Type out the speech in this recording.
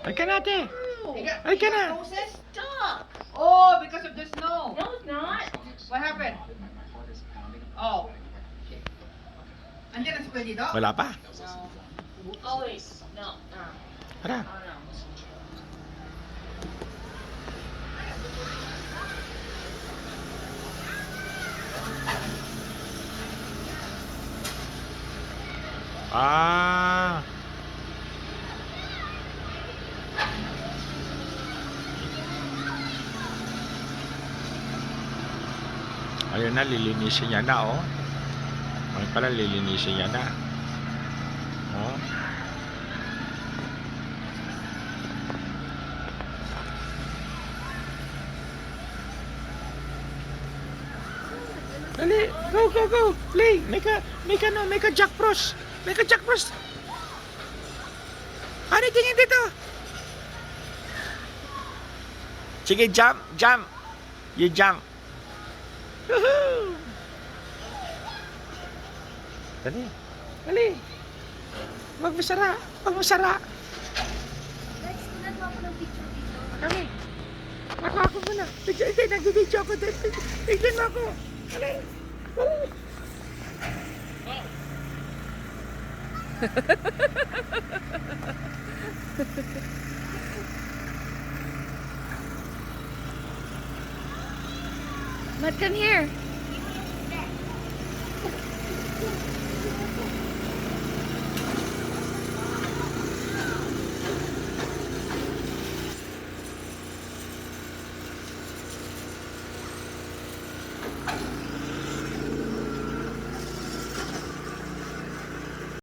Ay ka natin. No. Ay ka na. Stop. Oh, because of the snow. No, it's not. What happened? Oh. Andiyan na si Kuya dito? Wala pa. No. Oh, wait. No. Tara. Oh, no. Ah. Ayun na, lilinisin niya na, oh. Ayun pala, lilinisin niya na. Oh. Dali, go, go, go. Play. Make a Jack Frost. Make a Jack Frost. Ano tingin dito? Sige, jump, jump. You jump. Woohoo! Dali. Dali. Huwag masara. Huwag masara. Lex, kunan mo ako ng picture dito. Kami. Ako muna. Hindi, nag-video ako. Tignan mo ako. Dali. Dali. Matt, come here.